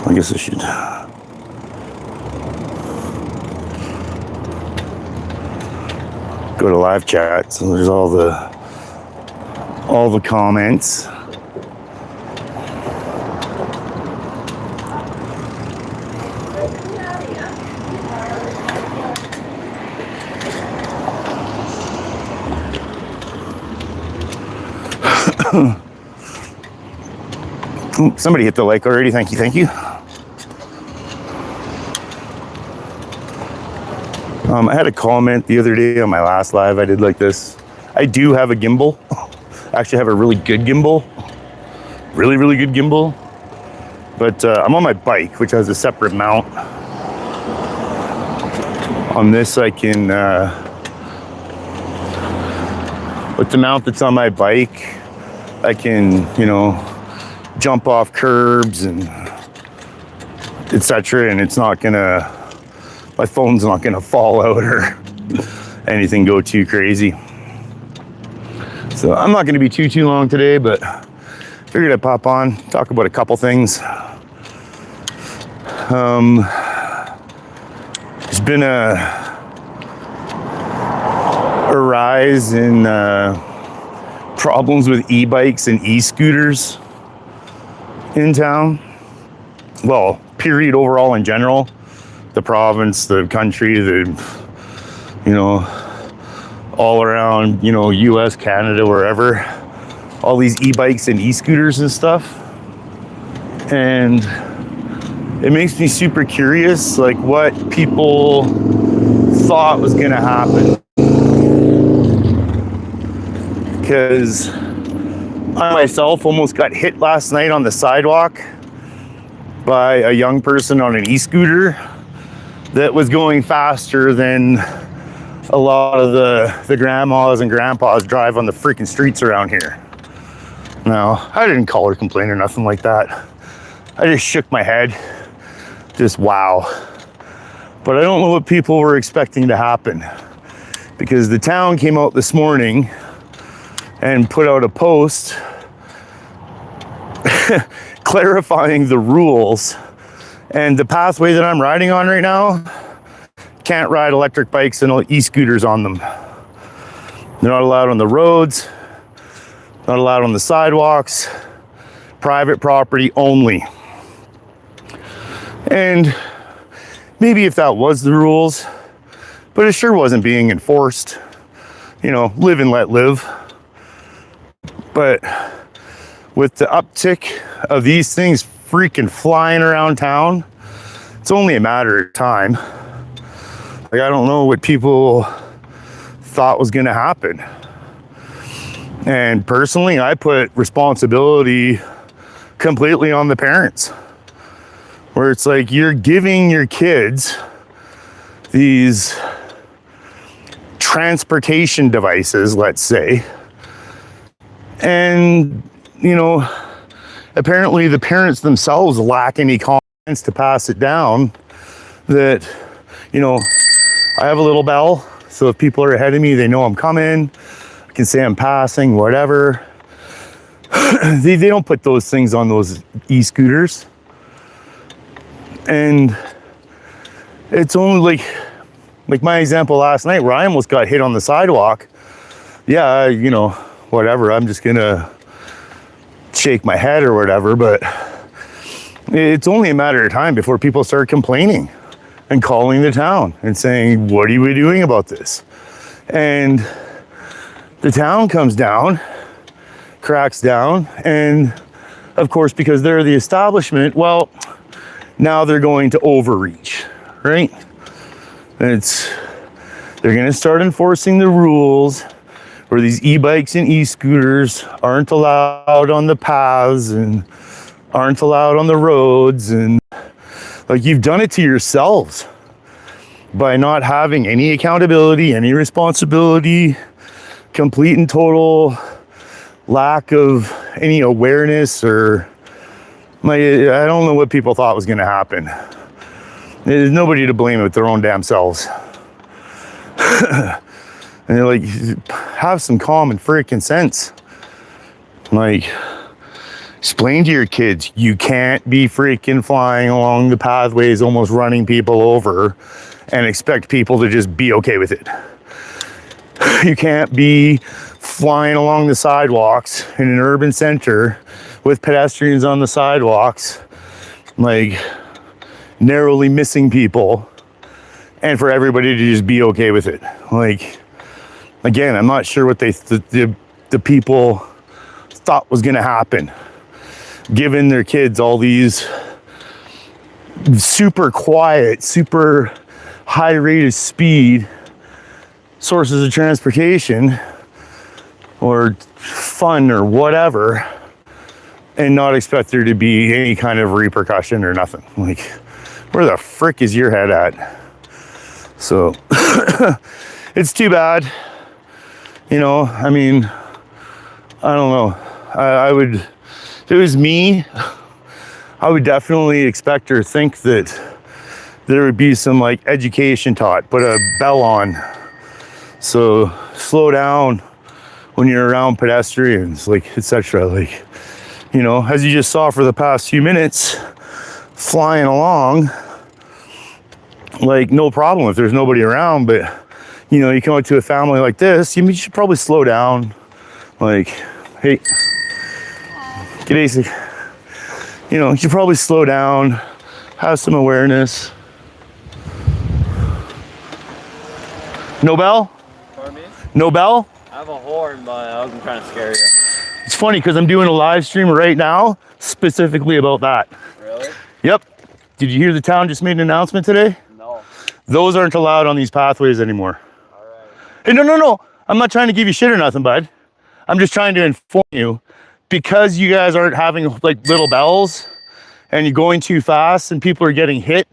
I guess I should go to live chat. So there's all the comments. Somebody hit the like already. Thank you. I had a comment the other day on my last live I did like this. I do have a gimbal. I actually have a really good gimbal. Really good gimbal. But I'm on my bike, which has a separate mount. On this I can, with the mount that's on my bike, I can, jump off curbs and etc. And it's not gonna, my phone's not gonna fall out or anything go too crazy. So I'm not gonna be too long today, but figured I'd pop on, talk about a couple things. There's been a rise in problems with e-bikes and e-scooters in town. Well, period, overall in general. The province, the country, all around, US, Canada, wherever. All these e-bikes and e-scooters and stuff. And it makes me super curious, like what people thought was gonna happen. Because I myself almost got hit last night on the sidewalk by a young person on an e-scooter that was going faster than a lot of the grandmas and grandpas drive on the freaking streets around here. Now, I didn't call or complain or nothing like that. I just shook my head. Just wow. But I don't know what people were expecting to happen, because the town came out this morning and put out a post clarifying the rules. And the pathway that I'm riding on right now, can't ride electric bikes and e-scooters on them. They're not allowed on the roads, not allowed on the sidewalks, private property only. And maybe if that was the rules, but it sure wasn't being enforced. Live and let live. But with the uptick of these things freaking flying around town, it's only a matter of time. Like, I don't know what people thought was gonna happen. And personally, I put responsibility completely on the parents. Where it's like, you're giving your kids these transportation devices, let's say, and apparently the parents themselves lack any confidence to pass it down that, I have a little bell, so if people are ahead of me, they know I'm coming. I can say I'm passing, whatever. They don't put those things on those e-scooters. And it's only like my example last night where I almost got hit on the sidewalk. Yeah, whatever, I'm just gonna shake my head or whatever, but it's only a matter of time before people start complaining and calling the town and saying, what are we doing about this? And the town comes down, cracks down, and of course, because they're the establishment, well, now they're going to overreach, right? And they're gonna start enforcing the rules where these e-bikes and e-scooters aren't allowed on the paths and aren't allowed on the roads. And like, you've done it to yourselves by not having any accountability, any responsibility, complete and total lack of any awareness, or I don't know what people thought was gonna happen. There's nobody to blame but their own damn selves. And they're like, have some common freaking sense. Like, explain to your kids, you can't be freaking flying along the pathways, almost running people over, and expect people to just be okay with it. You can't be flying along the sidewalks in an urban center with pedestrians on the sidewalks, like narrowly missing people, and for everybody to just be okay with it. Like, again, I'm not sure what the people thought was going to happen, giving their kids all these super quiet, super high rate of speed sources of transportation or fun or whatever, and not expect there to be any kind of repercussion or nothing. Like, where the frick is your head at? So it's too bad. You know, I mean, I don't know. I would, if it was me, I would definitely expect or think that there would be some like education taught, put a bell on. So slow down when you're around pedestrians, like, etc. Like, you know, as you just saw for the past few minutes, flying along, like, no problem if there's nobody around. But, you know, you come out to a family like this, you should probably slow down. Like, hey, get easy. You know, you should probably slow down, have some awareness. No bell? Pardon me? No bell? I have a horn, but I wasn't trying to scare you. It's funny because I'm doing a live stream right now specifically about that. Really? Yep. Did you hear the town just made an announcement today? No. Those aren't allowed on these pathways anymore. All right. Hey, no. I'm not trying to give you shit or nothing, bud. I'm just trying to inform you, because you guys aren't having like little bells and you're going too fast and people are getting hit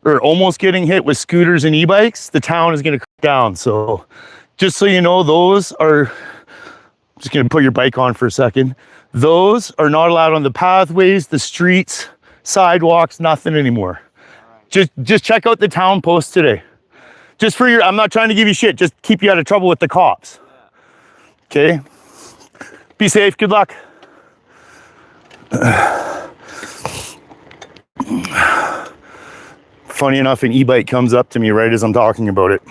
or almost getting hit with scooters and e-bikes, the town is going to crack down. So just so you know, those are, just going to put your bike on for a second. Those are not allowed on the pathways, the streets, sidewalks, nothing anymore. Just check out the town post today. Just for your, I'm not trying to give you shit, just keep you out of trouble with the cops. Okay? Be safe, good luck. Funny enough, an e-bike comes up to me right as I'm talking about it.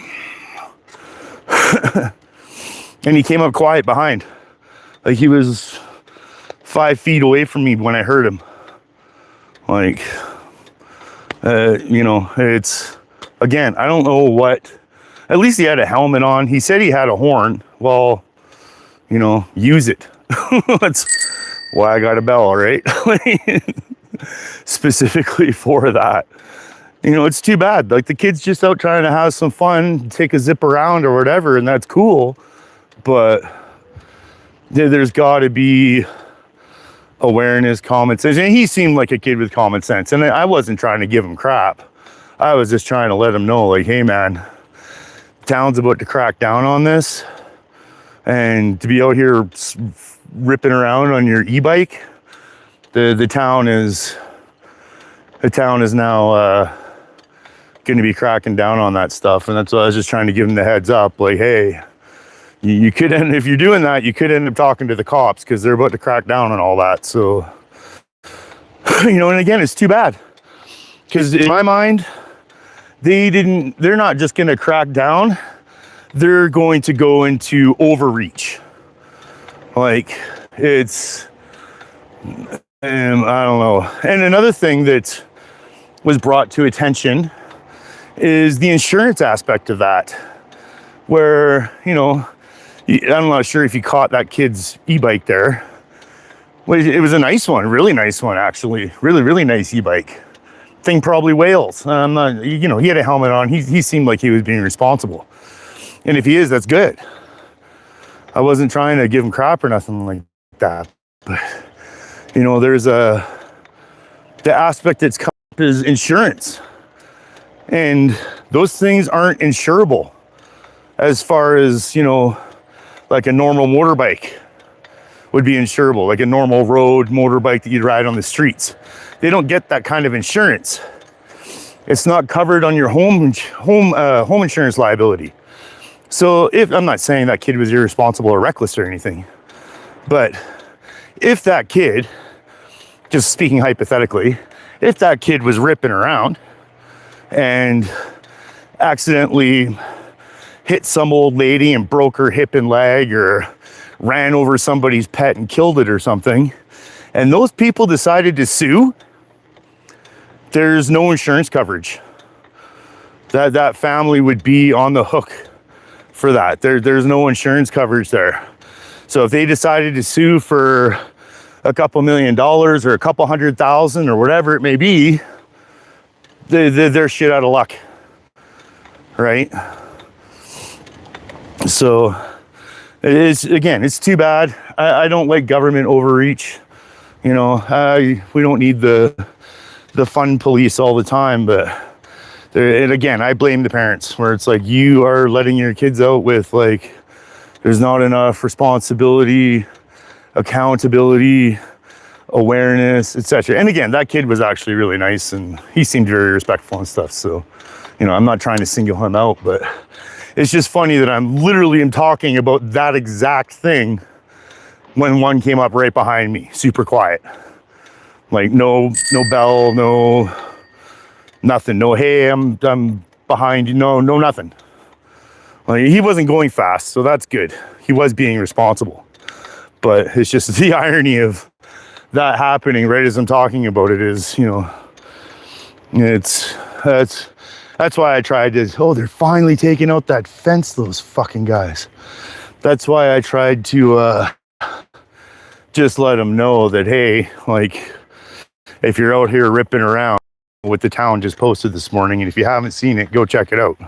And he came up quiet behind. Like, he was 5 feet away from me when I heard him. Like, you know, it's, again, I don't know what, at least he had a helmet on. He said he had a horn. Well, you know, use it. That's why I got a bell, right? Specifically for that. You know, it's too bad. Like, the kid's just out trying to have some fun, take a zip around or whatever, and that's cool. But there's got to be awareness, common sense. And he seemed like a kid with common sense. And I wasn't trying to give him crap. I was just trying to let him know, like, hey, man, town's about to crack down on this. And to be out here ripping around on your e-bike, the town is now going to be cracking down on that stuff. And that's why I was just trying to give him the heads up, like, hey, you could end, if you're doing that, you could end up talking to the cops because they're about to crack down on all that. So, you know, and again, it's too bad because in my mind, they're not just going to crack down. They're going to go into overreach. Like, it's, I don't know. And another thing that was brought to attention is the insurance aspect of that, where, you know, I'm not sure if you caught that kid's e-bike there. Well, it was a nice one, really nice one, actually. Really, really nice e-bike. Thing probably Wales. I'm not, you know, he had a helmet on. He seemed like he was being responsible. And if he is, that's good. I wasn't trying to give him crap or nothing like that. But, you know, there's the aspect that's come up is insurance. And those things aren't insurable as far as, you know, like a normal motorbike would be insurable, like a normal road motorbike that you'd ride on the streets. They don't get that kind of insurance. It's not covered on your home insurance liability. So if, I'm not saying that kid was irresponsible or reckless or anything, but if that kid, just speaking hypothetically, if that kid was ripping around and accidentally hit some old lady and broke her hip and leg, or ran over somebody's pet and killed it or something, and those people decided to sue, there's no insurance coverage. That family would be on the hook for that. There's no insurance coverage there. So if they decided to sue for a couple $1 million or a couple 100,000 or whatever it may be, they're shit out of luck, right? So it's too bad. I don't like government overreach. You know, we don't need the fun police all the time, but and again, I blame the parents, where it's like, you are letting your kids out with, like, there's not enough responsibility, accountability, awareness, etc. And again, that kid was actually really nice and he seemed very respectful and stuff. So, you know, I'm not trying to single him out, but it's just funny that I'm literally talking about that exact thing when one came up right behind me, super quiet. Like no bell, no nothing, no, hey, I'm behind you, no nothing. Like, he wasn't going fast, so that's good. He was being responsible. But it's just the irony of that happening right as I'm talking about it is, you know, that's why I tried to, oh, they're finally taking out that fence, those fucking guys. That's why I tried to just let them know that, hey, like, if you're out here ripping around, what the town just posted this morning, and if you haven't seen it, go check it out.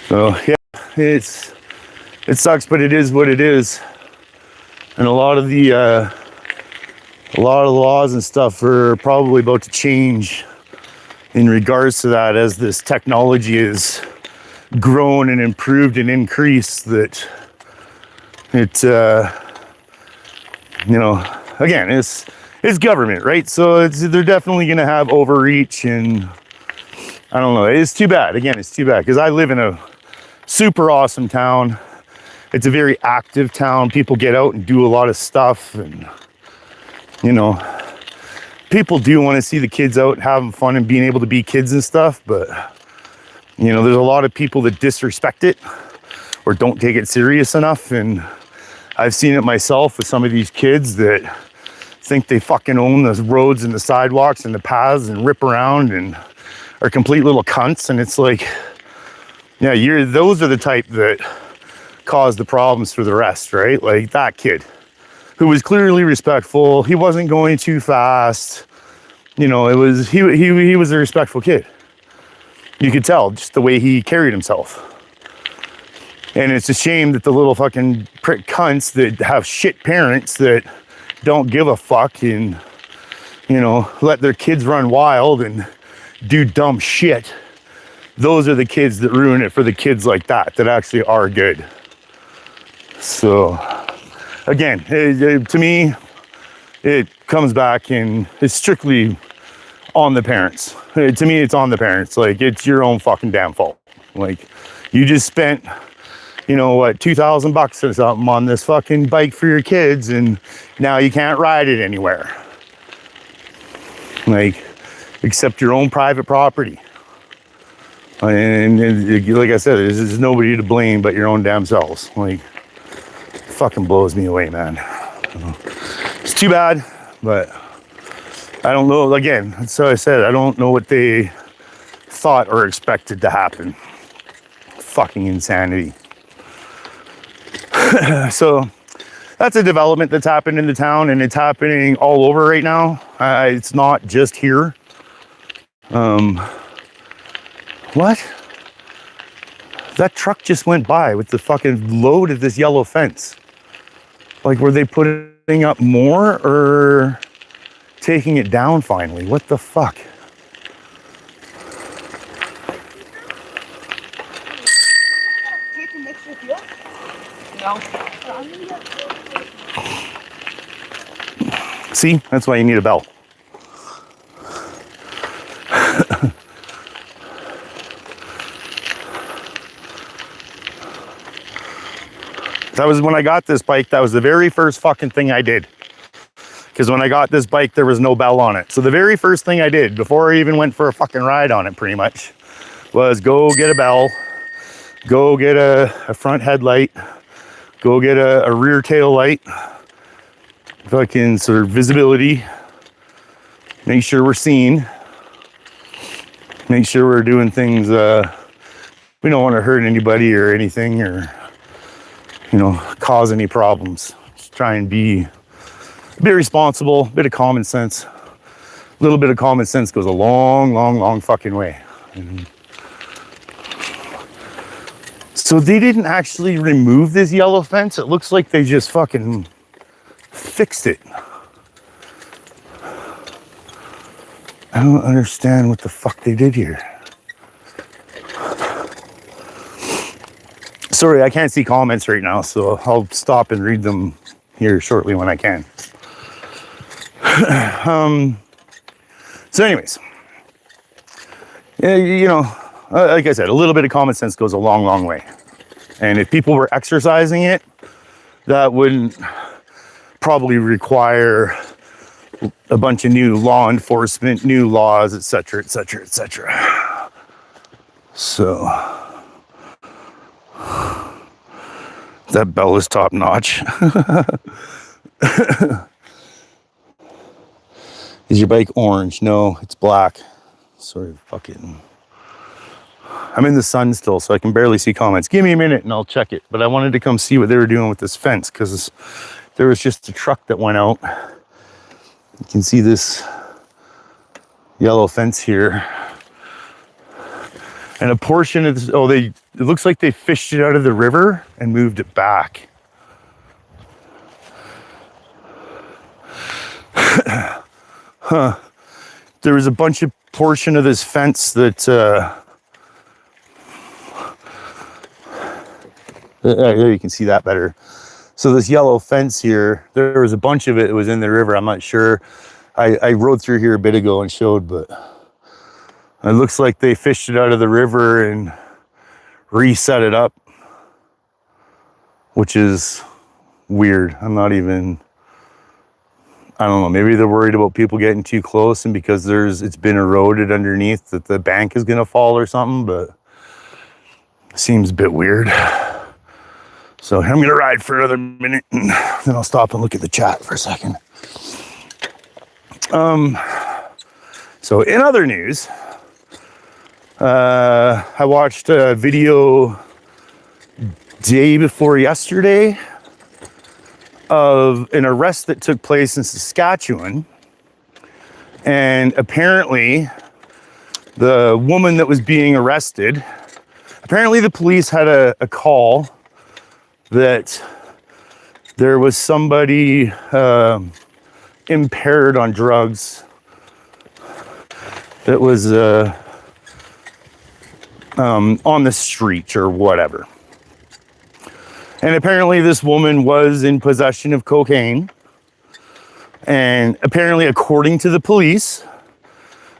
So yeah, it sucks, but it is what it is. And a lot of the laws and stuff are probably about to change in regards to that, as this technology is grown and improved and increased, that it you know, again, it's government, right? So they're definitely going to have overreach, and I don't know, it's too bad. Again, it's too bad, because I live in a super awesome town. It's a very active town. People get out and do a lot of stuff, and you know, people do want to see the kids out having fun and being able to be kids and stuff, but you know, there's a lot of people that disrespect it or don't take it serious enough. And I've seen it myself with some of these kids that think they fucking own the roads and the sidewalks and the paths and rip around and are complete little cunts. And it's like, yeah, those are the type that cause the problems for the rest, right? Like that kid who was clearly respectful. He wasn't going too fast. You know, he was a respectful kid. You could tell just the way he carried himself. And it's a shame that the little fucking prick cunts that have shit parents that don't give a fuck and, you know, let their kids run wild and do dumb shit. Those are the kids that ruin it for the kids like that actually are good. So, again, to me, it comes back and it's strictly on the parents. To me, it's on the parents. Like, it's your own fucking damn fault. Like, you just spent, you know what, $2,000 or something on this fucking bike for your kids, and now you can't ride it anywhere. Like, except your own private property. And like I said, there's nobody to blame but your own damn selves. Like, fucking blows me away, man. It's too bad, but I don't know. Again, so I said, I don't know what they thought or expected to happen. Fucking insanity. So that's a development that's happened in the town, and it's happening all over right now. It's not just here. What? That truck just went by with the fucking load of this yellow fence. Like, were they putting up more or taking it down finally? What the fuck? No. See, that's why you need a bell. That was when I got this bike. That was the very first fucking thing I did. Because when I got this bike, there was no bell on it. So the very first thing I did before I even went for a fucking ride on it pretty much was go get a bell, go get a front headlight, go get a rear tail light, fucking sort of visibility, make sure we're seen, make sure we're doing things, we don't want to hurt anybody or anything or, you know, cause any problems. Just try and be a bit responsible, a bit of common sense. A little bit of common sense goes a long, long, long fucking way. And so they didn't actually remove this yellow fence. It looks like they just fucking fixed it. I don't understand what the fuck they did here. Sorry, I can't see comments right now, so I'll stop and read them here shortly when I can. So anyways, yeah, you know, like I said, a little bit of common sense goes a long, long way. And if people were exercising it, that wouldn't probably require a bunch of new law enforcement, new laws, etc., etc., etc. So that bell is top notch. Is your bike orange? No, it's black. Sorry, fucking. I'm in the sun still, so I can barely see comments. Give me a minute and I'll check it. But I wanted to come see what they were doing with this fence because there was just a truck that went out. You can see this yellow fence here. And a portion of this, it looks like they fished it out of the river and moved it back. Huh. There was a bunch of portion of this fence that, there you can see that better. So this yellow fence here, there was a bunch of it that was in the river. I'm not sure. I rode through here a bit ago and showed, but it looks like they fished it out of the river and reset it up, which is weird. I don't know, maybe they're worried about people getting too close and because it's been eroded underneath that the bank is gonna fall or something, but it seems a bit weird. So I'm gonna ride for another minute and then I'll stop and look at the chat for a second. So in other news, I watched a video day before yesterday of an arrest that took place in Saskatchewan. And apparently the woman that was being arrested, apparently the police had a call that there was somebody impaired on drugs that was on the street or whatever. And apparently this woman was in possession of cocaine. And apparently, according to the police,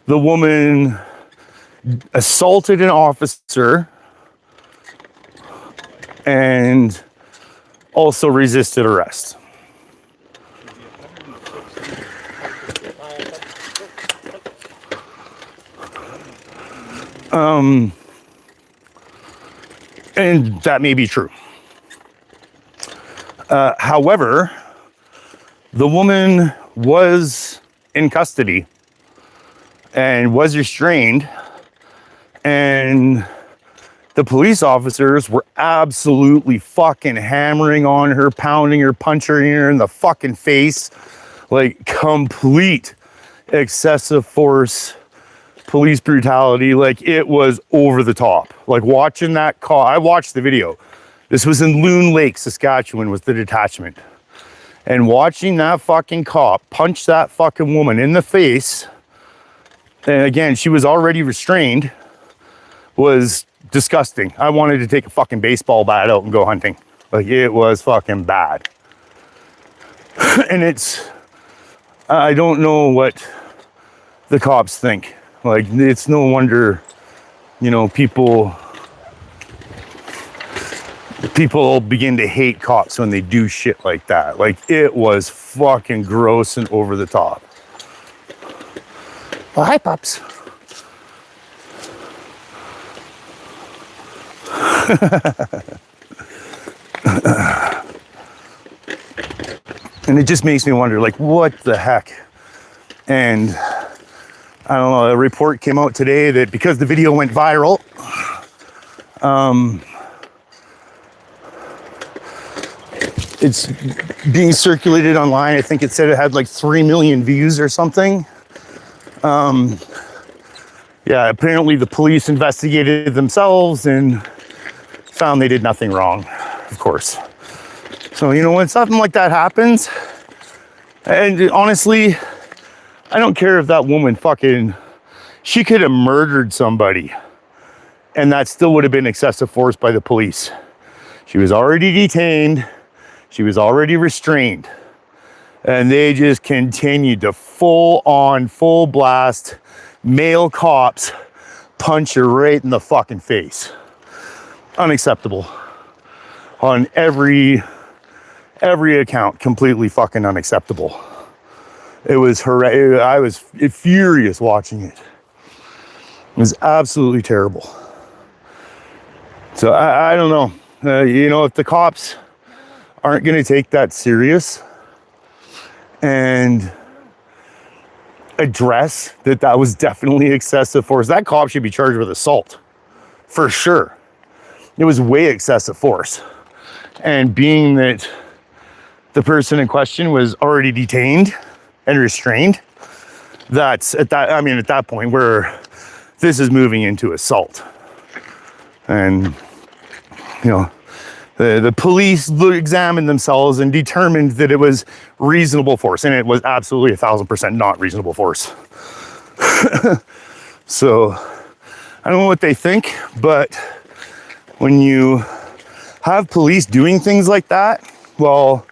the woman assaulted an officer and also resisted arrest. And that may be true. However, the woman was in custody and was restrained, and the police officers were absolutely fucking hammering on her, pounding her, punching her in the fucking face, like complete excessive force, police brutality. Like it was over the top. Like watching that call, I watched the video. This was in Loon Lake, Saskatchewan, with the detachment. And watching that fucking cop punch that fucking woman in the face, and again, she was already restrained, was disgusting. I wanted to take a fucking baseball bat out and go hunting. Like, it was fucking bad. And I don't know what the cops think. Like, it's no wonder, you know, people People begin to hate cops when they do shit like that. Like, it was fucking gross and over the top. Well, hi, pups. And it just makes me wonder, like, what the heck? And I don't know, a report came out today that because the video went viral, it's being circulated online. I think it said it had like 3 million views or something. Yeah, apparently the police investigated themselves and found they did nothing wrong, of course. So, you know, when something like that happens, and honestly, I don't care if that woman she could have murdered somebody and that still would have been excessive force by the police. She was already detained. She was already restrained. And they just continued to full blast, male cops punch her right in the fucking face. Unacceptable. On every account, completely fucking unacceptable. It was horrendous. I was furious watching it. It was absolutely terrible. So I don't know. You know, if the cops aren't going to take that serious and address that was definitely excessive force, that cop should be charged with assault. For sure. It was way excessive force. And being that the person in question was already detained and restrained, that's at that point where this is moving into assault. And, you know, the police examined themselves and determined that it was reasonable force, and it was absolutely 1,000% not reasonable force. So I don't know what they think, but when you have police doing things like that, well,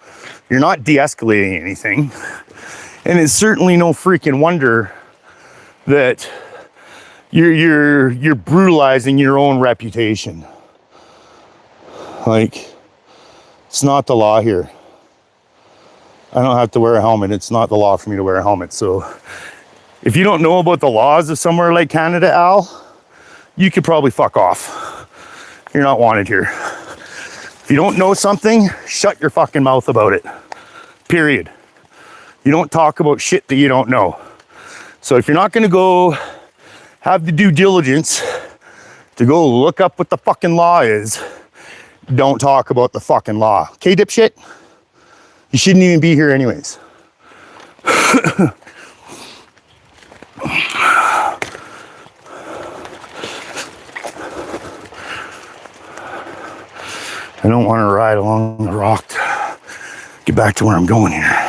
you're not de-escalating anything. And it's certainly no freaking wonder that you're brutalizing your own reputation. Like, it's not the law here. I don't have to wear a helmet. It's not the law for me to wear a helmet. So if you don't know about the laws of somewhere like Canada, Al, you could probably fuck off. You're not wanted here. If you don't know something, shut your fucking mouth about it. Period. You don't talk about shit that you don't know. So if you're not gonna go have the due diligence to go look up what the fucking law is, don't talk about the fucking law. Okay, dipshit? You shouldn't even be here anyways. I don't want to ride along the rock to get back to where I'm going here.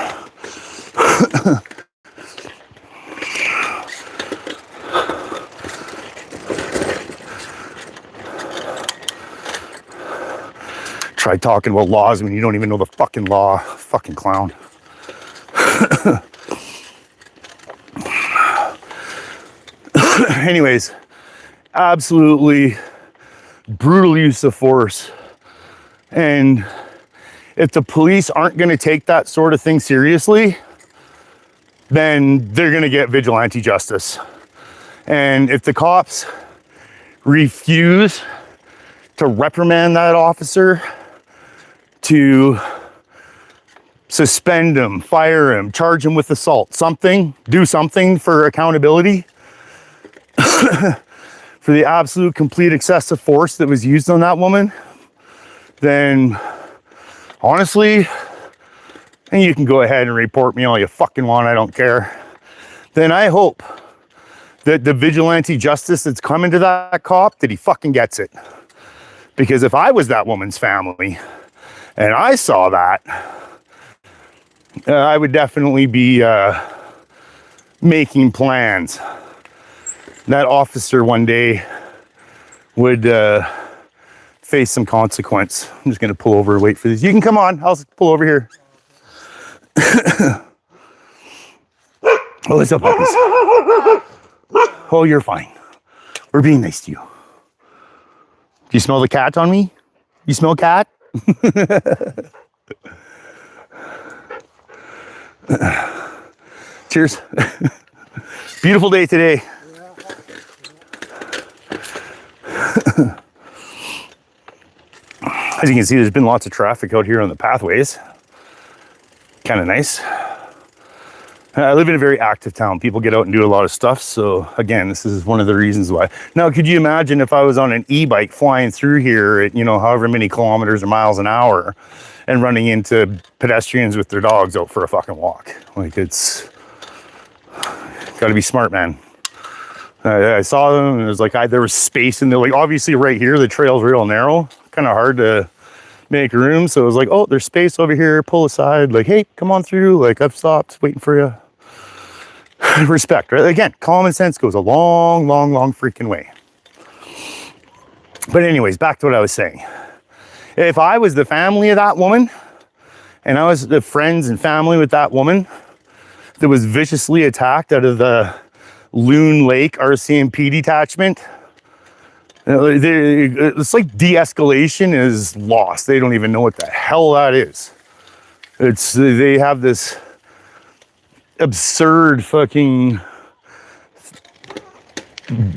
Try talking about laws when you don't even know the fucking law. Fucking clown. Anyways, absolutely brutal use of force. And if the police aren't going to take that sort of thing seriously, then they're going to get vigilante justice. And if the cops refuse to reprimand that officer, to suspend him, fire him, charge him with assault, do something for accountability for the absolute complete excessive force that was used on that woman, then honestly, and you can go ahead and report me all you fucking want, I don't care. Then I hope that the vigilante justice that's coming to that cop, that he fucking gets it. Because if I was that woman's family and I saw that, I would definitely be making plans. That officer one day would face some consequence. I'm just gonna pull over and wait for this. You can come on, I'll pull over here. Oh, what's up, puppies? Oh, you're fine. We're being nice to you. Do you smell the cat on me? You smell cat? Cheers. Beautiful day today. As you can see, there's been lots of traffic out here on the pathways. Kind of nice. I live in a very active town. People get out and do a lot of stuff. So again, this is one of the reasons why. Now, could you imagine if I was on an e-bike flying through here at, you know, however many kilometers or miles an hour and running into pedestrians with their dogs out for a fucking walk? Like, it's got to be smart, man. I saw them and it was like, there was space and they're like, obviously right here, the trail's real narrow, kind of hard to make room. So it was like, oh, there's space over here, pull aside, like, hey, come on through. Like, I've stopped waiting for you. Respect, right? Again, common sense goes a long, long, long freaking way. But anyways, back to what I was saying. If I was the family of that woman and I was the friends and family with that woman that was viciously attacked out of the Loon Lake RCMP detachment, it's like de-escalation is lost. They don't even know what the hell that is. They have this absurd fucking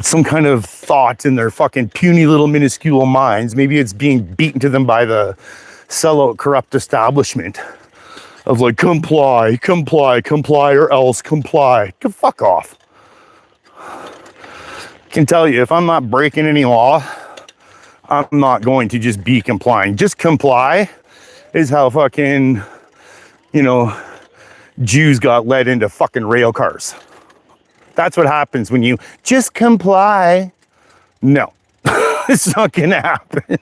some kind of thought in their fucking puny little minuscule minds. Maybe it's being beaten to them by the sellout corrupt establishment of like, comply, comply, comply, or else comply. Fuck off. Can tell you, if I'm not breaking any law, I'm not going to just be complying. Just comply is how fucking, you know, Jews got led into fucking rail cars. That's what happens when you just comply. No, it's not gonna happen.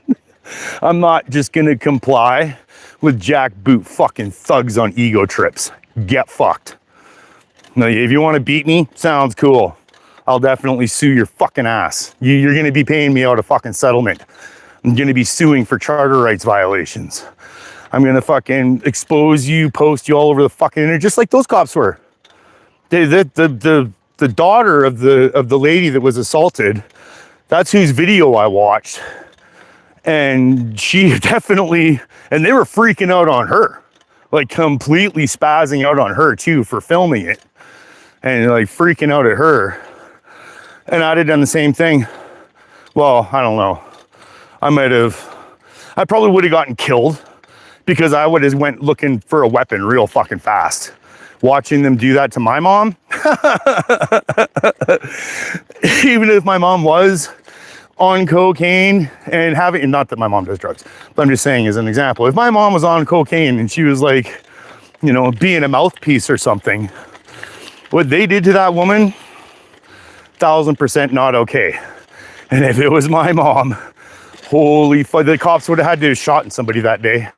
I'm not just gonna comply with jackboot fucking thugs on ego trips. Get fucked. Now, if you want to beat me, sounds cool. I'll definitely sue your fucking ass. You're gonna be paying me out a fucking settlement. I'm gonna be suing for charter rights violations. I'm gonna fucking expose you, post you all over the fucking internet, just like those cops were. The daughter of the lady that was assaulted, that's whose video I watched. And she definitely, and they were freaking out on her, like completely spazzing out on her too for filming it and like freaking out at her. And I'd have done the same thing. Well, I don't know. I probably would have gotten killed because I would have went looking for a weapon real fucking fast. Watching them do that to my mom. Even if my mom was on cocaine and having, not that my mom does drugs, but I'm just saying as an example, if my mom was on cocaine and she was like, you know, being a mouthpiece or something, what they did to that woman, 1000% not okay. And if it was my mom, holy fuck, the cops would have had to have shot somebody that day.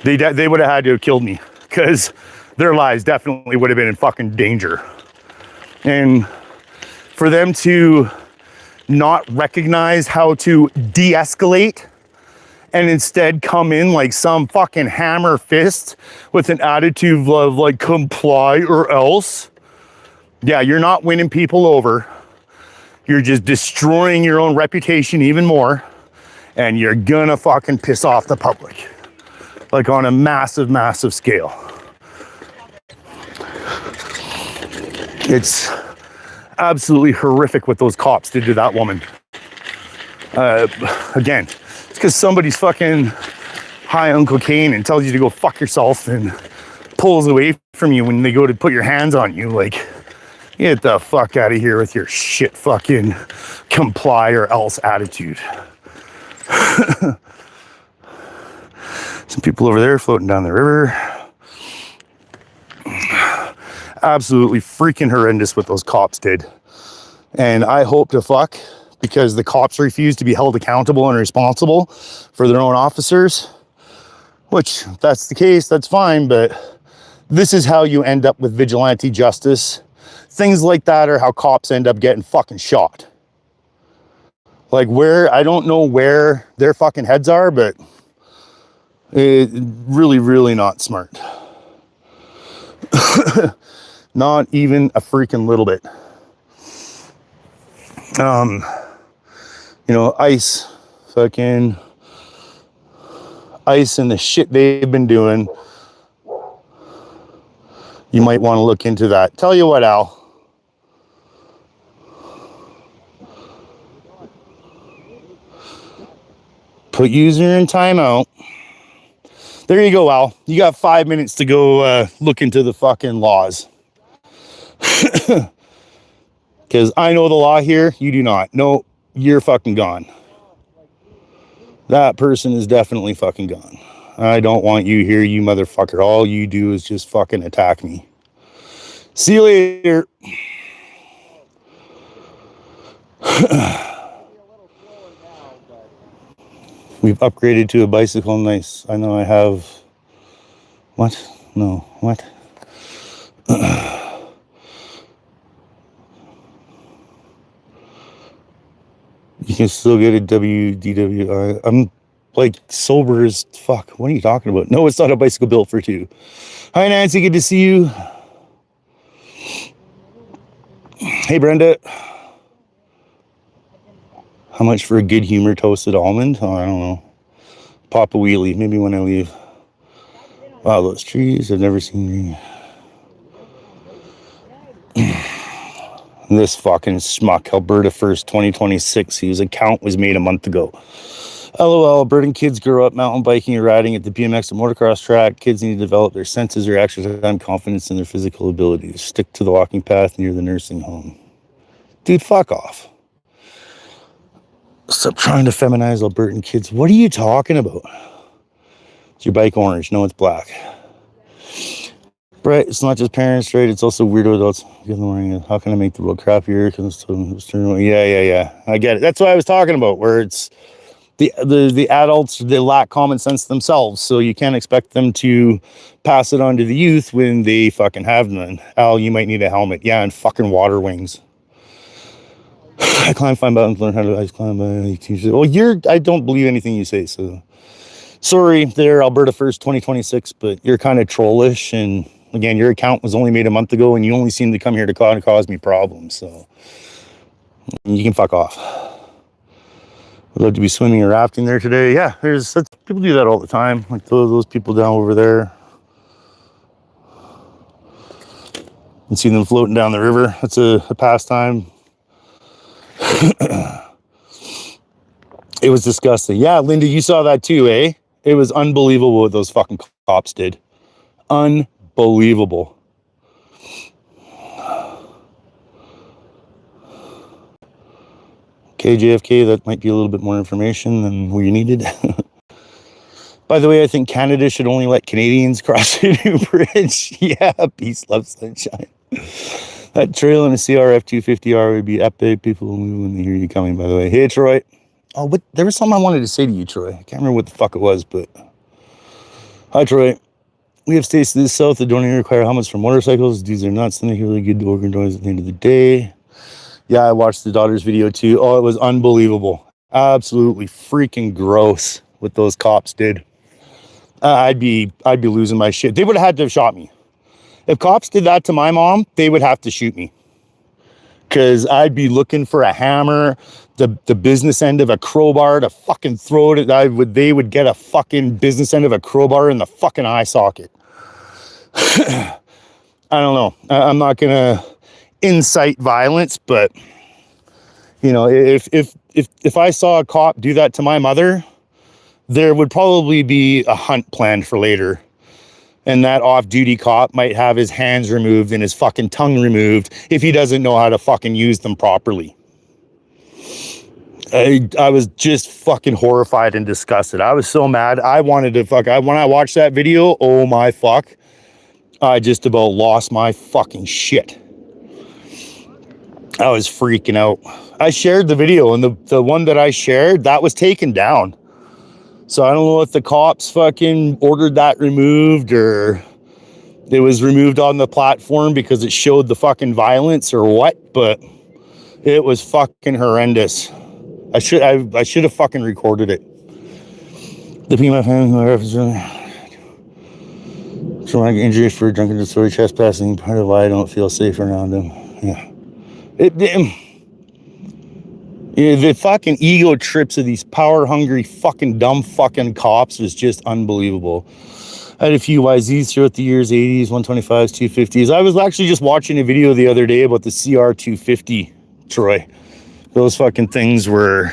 They would have had to have killed me because their lives definitely would have been in fucking danger. And for them to not recognize how to de-escalate and instead come in like some fucking hammer fist with an attitude of like comply or else. Yeah, you're not winning people over. You're just destroying your own reputation even more. And you're gonna fucking piss off the public. Like on a massive, massive scale. It's absolutely horrific what those cops did to that woman. Again, it's because somebody's fucking high on cocaine and tells you to go fuck yourself and pulls away from you when they go to put your hands on you. Like, get the fuck out of here with your shit fucking comply or else attitude. Some people over there floating down the river. Absolutely freaking horrendous what those cops did. And I hope to fuck, because the cops refuse to be held accountable and responsible for their own officers, which if that's the case, that's fine, but this is how you end up with vigilante justice. Things like that are how cops end up getting fucking shot. Like I don't know where their fucking heads are, but it really, really not smart. Not even a freaking little bit. You know, ICE fucking ICE and the shit they've been doing, you might want to look into that. Tell you what, Al. Put user in timeout. There you go, Al. You got 5 minutes to go look into the fucking laws. Because I know the law here, you do not. No, you're fucking gone. That person is definitely fucking gone. I don't want you here, you motherfucker. All you do is just fucking attack me. See you later. We've upgraded to a bicycle. Nice. I know I have... What? No. What? You can still get a WDWI. I'm like sober as fuck. What are you talking about? No, it's not a bicycle built for two. Hi, Nancy. Good to see you. Hey, Brenda. How much for a good humor toasted almond? Oh, I don't know. Pop a wheelie. Maybe when I leave. Wow, those trees. I've never seen. This fucking schmuck. Alberta 1st, 2026. His account was made a month ago. LOL. Albertan kids grow up mountain biking or riding at the BMX and motocross track. Kids need to develop their senses or exercise confidence in their physical abilities. Stick to the walking path near the nursing home. Dude, fuck off. Stop trying to feminize Albertan kids. What are you talking about? Is your bike orange? No, it's black. Right, it's not just parents, right? It's also weirdo adults. How can I make the world crappier? Yeah. I get it. That's what I was talking about, where it's the adults, they lack common sense themselves, so you can't expect them to pass it on to the youth when they fucking have none. Al, you might need a helmet. Yeah, and fucking water wings. I climb 5 mountains, learn how to ice climb. Well, I don't believe anything you say, so sorry there, Alberta 1st, 2026, but you're kind of trollish, and again, your account was only made a month ago, and you only seem to come here to cause me problems, so you can fuck off. I'd love to be swimming or rafting there today. Yeah, people do that all the time, like those people down over there. You see them floating down the river. That's a pastime. It was disgusting. Yeah, Linda, you saw that too, eh? It was unbelievable what those fucking cops did. Unbelievable. Okay, JFK, that might be a little bit more information than we needed. By the way, I think Canada should only let Canadians cross a new bridge. Yeah, peace, love, sunshine. That trail in a CRF 250R would be epic. People will move when they hear you coming, by the way. Hey, Troy. Oh, there was something I wanted to say to you, Troy. I can't remember what the fuck it was, but... Hi, Troy. We have states to the south that don't even require helmets for motorcycles. Dudes are nuts. They make really good organ noise at the end of the day. Yeah, I watched the daughter's video, too. Oh, it was unbelievable. Absolutely freaking gross what those cops did. I'd be losing my shit. They would have had to have shot me. If cops did that to my mom, they would have to shoot me. Because I'd be looking for a hammer, the business end of a crowbar to fucking throw it. They would get a fucking business end of a crowbar in the fucking eye socket. I don't know. I'm not going to incite violence, but, you know, if I saw a cop do that to my mother, there would probably be a hunt planned for later. And that off-duty cop might have his hands removed and his fucking tongue removed if he doesn't know how to fucking use them properly. I was just fucking horrified and disgusted. I was so mad. I wanted to when I watched that video, oh my fuck, I just about lost my fucking shit. I was freaking out. I shared the video, and the one that I shared, that was taken down. So I don't know if the cops fucking ordered that removed or it was removed on the platform because it showed the fucking violence or what, but it was fucking horrendous. I should have fucking recorded it. The PMF traumatic injury for drunken disorder, trespassing, part of why I don't feel safe around him. Yeah. Yeah, the fucking ego trips of these power hungry fucking dumb fucking cops is just unbelievable. I had a few YZs throughout the years, 80s, 125s, 250s. I was actually just watching a video the other day about the CR250, Troy. Those fucking things were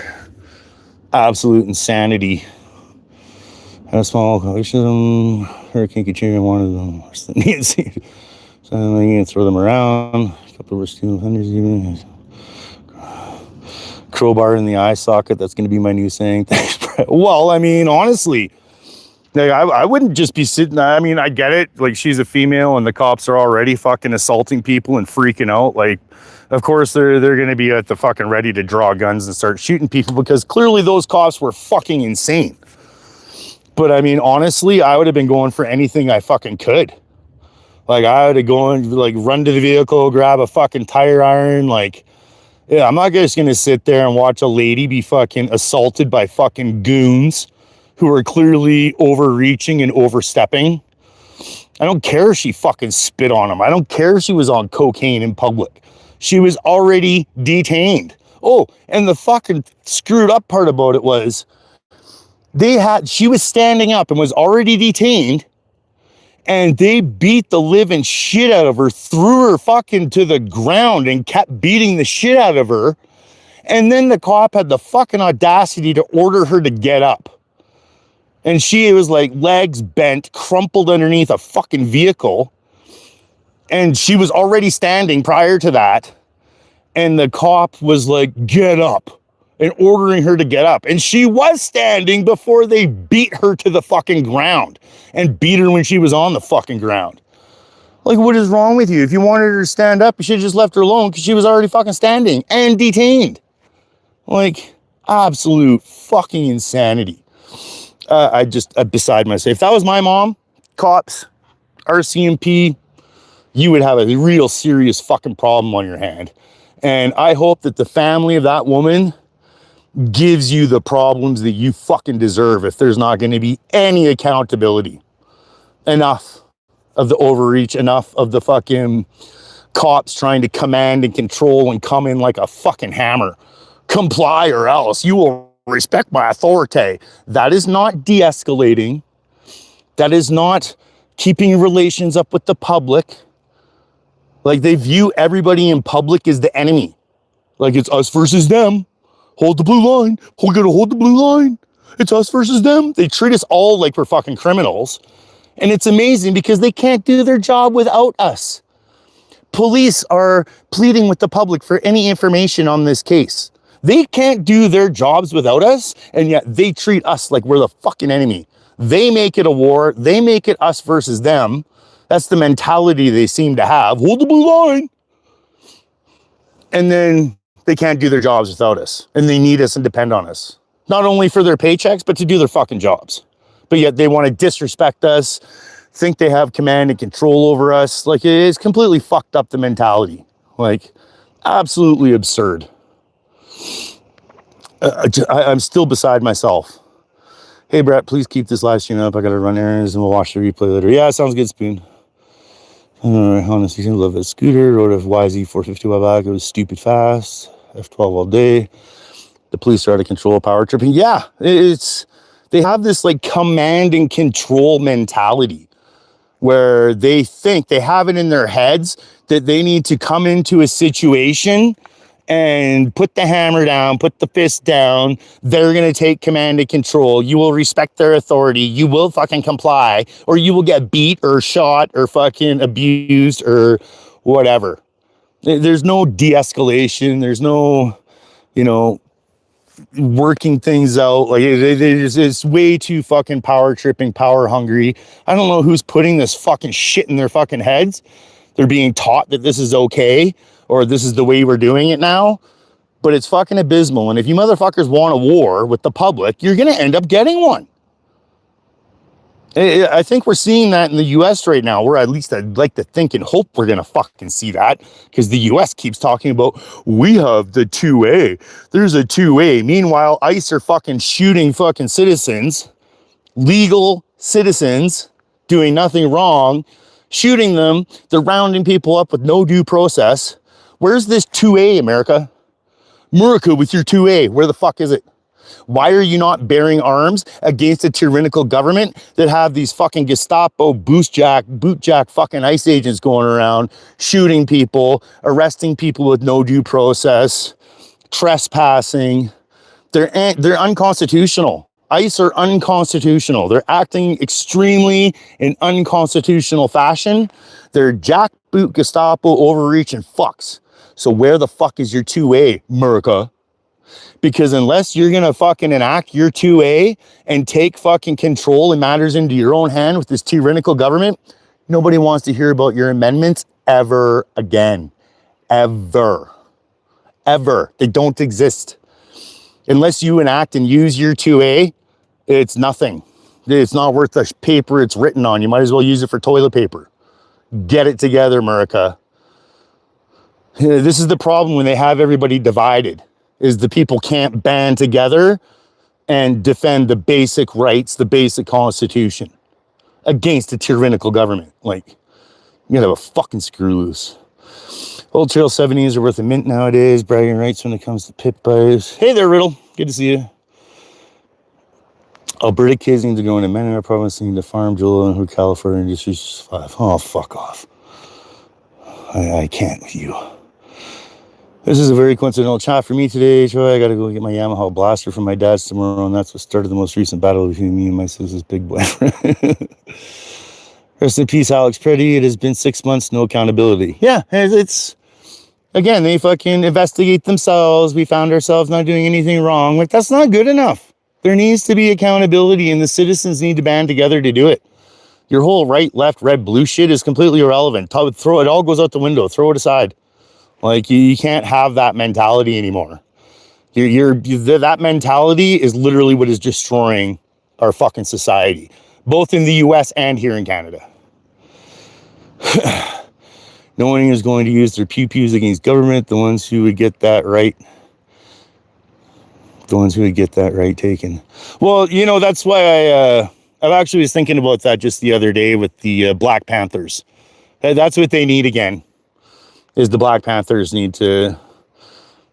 absolute insanity. Had a small collection. Hurricane Katrina, one of them. Worse than Nancy. So I'm going to throw them around. A couple of steel hundreds even. Crowbar in the eye socket. That's going to be my new saying. Thanks, Brett. Well, I mean, honestly, like, I wouldn't just be sitting. I mean, I get it. Like, she's a female and the cops are already fucking assaulting people and freaking out. Like, of course, they're going to be at the fucking ready to draw guns and start shooting people because clearly those cops were fucking insane. But I mean, honestly, I would have been going for anything I fucking could. Like, I would have gone, like, run to the vehicle, grab a fucking tire iron. Like, yeah, I'm not just going to sit there and watch a lady be fucking assaulted by fucking goons who are clearly overreaching and overstepping. I don't care if she fucking spit on them. I don't care if she was on cocaine in public. She was already detained. Oh, and the fucking screwed up part about it was she was standing up and was already detained, and they beat the living shit out of her, threw her fucking to the ground and kept beating the shit out of her. And then the cop had the fucking audacity to order her to get up. And she was like legs bent, crumpled underneath a fucking vehicle. And she was already standing prior to that. And the cop was like, get up, and ordering her to get up. And she was standing before they beat her to the fucking ground and beat her when she was on the fucking ground. Like, what is wrong with you? If you wanted her to stand up, you should have just left her alone because she was already fucking standing and detained. Like, absolute fucking insanity. I just, beside myself. If that was my mom, cops, RCMP, you would have a real serious fucking problem on your hand. And I hope that the family of that woman gives you the problems that you fucking deserve if there's not going to be any accountability. Enough of the overreach, enough of the fucking cops trying to command and control and come in like a fucking hammer. Comply or else you will respect my authority. That is not de-escalating. That is not keeping relations up with the public. Like, they view everybody in public as the enemy. Like, it's us versus them. Hold the blue line. We're gonna hold the blue line. It's us versus them. They treat us all like we're fucking criminals. And it's amazing because they can't do their job without us. Police are pleading with the public for any information on this case. They can't do their jobs without us, and yet they treat us like we're the fucking enemy. They make it a war. They make it us versus them. That's the mentality they seem to have. Hold the blue line. And then they can't do their jobs without us. And they need us and depend on us. Not only for their paychecks, but to do their fucking jobs. But yet they want to disrespect us, think they have command and control over us. Like, it's completely fucked up, the mentality. Like, absolutely absurd. I'm still beside myself. Hey, Brett, please keep this live stream up. I got to run errands and we'll watch the replay later. Yeah, sounds good, Spoon. Honestly, I love a scooter. Rode a YZ 450 while back. It was stupid fast. F12 all day. The police are out of control, power tripping. Yeah, they have this like command and control mentality where they think they have it in their heads that they need to come into a situation and put the hammer down, put the fist down. They're going to take command and control. You will respect their authority. You will fucking comply, or you will get beat or shot or fucking abused or whatever. There's no de-escalation. There's no, working things out. Like, it's way too fucking power tripping, power hungry. I don't know who's putting this fucking shit in their fucking heads. They're being taught that this is okay, or this is the way we're doing it now, but it's fucking abysmal. And if you motherfuckers want a war with the public, you're going to end up getting one. I think we're seeing that in the US right now, or at least I'd like to think and hope we're going to fucking see that, because the US keeps talking about, we have the 2A. There's a 2A. Meanwhile, ICE are fucking shooting fucking citizens, legal citizens, doing nothing wrong, shooting them. They're rounding people up with no due process. Where's this 2A, America? Murica with your 2A, where the fuck is it? Why are you not bearing arms against a tyrannical government that have these fucking Gestapo bootjack fucking ICE agents going around, shooting people, arresting people with no due process, trespassing? They're unconstitutional. ICE are unconstitutional. They're acting extremely in unconstitutional fashion. They're jackboot Gestapo overreaching fucks. So where the fuck is your 2A, Murica? Because unless you're gonna fucking enact your 2A and take fucking control and matters into your own hand with this tyrannical government, nobody wants to hear about your amendments ever again. Ever. Ever. They don't exist. Unless you enact and use your 2A, it's nothing. It's not worth the paper it's written on. You might as well use it for toilet paper. Get it together, America. This is the problem when they have everybody divided, is the people can't band together and defend the basic rights, the basic constitution against a tyrannical government. Like, you gotta have a fucking screw loose. Old Trail 70s are worth a mint nowadays. Bragging rights when it comes to pit buys. Hey there, Riddle. Good to see you. Alberta kids need to go into Manitoba province, need to farm Joel and who California Industries 5. Oh, fuck off. I can't with you. This is a very coincidental chat for me today, Troy. I gotta go get my Yamaha blaster from my dad's tomorrow, and that's what started the most recent battle between me and my sister's big boyfriend. Rest in peace, Alex Preddy. It has been 6 months, no accountability. Yeah, it's again, they fucking investigate themselves. We found ourselves not doing anything wrong. Like, that's not good enough. There needs to be accountability, and the citizens need to band together to do it. Your whole right, left, red, blue shit is completely irrelevant. Throw it, all goes out the window. Throw it aside. Like, you can't have that mentality anymore. That mentality is literally what is destroying our fucking society, both in the US and here in Canada. No one is going to use their pew-pews against government. The ones who would get that right. The ones who would get that right taken. Well, you know, that's why I actually was thinking about that just the other day with the Black Panthers. That's what they need again. Is the Black Panthers need to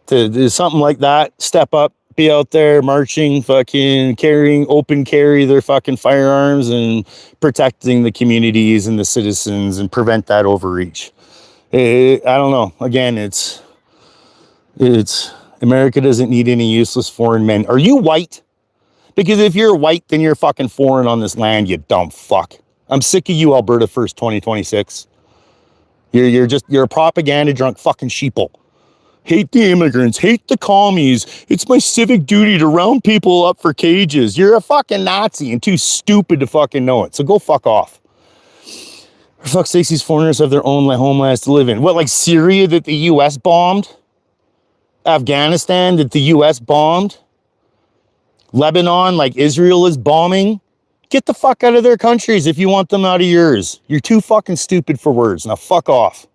do something like that, step up, be out there marching, fucking carrying, open carry their fucking firearms and protecting the communities and the citizens and prevent that overreach. I don't know. Again, it's America doesn't need any useless foreign men. Are you white? Because if you're white, then you're fucking foreign on this land, you dumb fuck. I'm sick of you, Alberta First 2026. You're a propaganda drunk fucking sheeple. Hate the immigrants, hate the commies. It's my civic duty to round people up for cages. You're a fucking Nazi and too stupid to fucking know it. So go fuck off. For fuck's sake, these foreigners have their own homelands to live in. What, like Syria that the US bombed? Afghanistan that the US bombed? Lebanon like Israel is bombing? Get the fuck out of their countries if you want them out of yours. You're too fucking stupid for words. Now fuck off.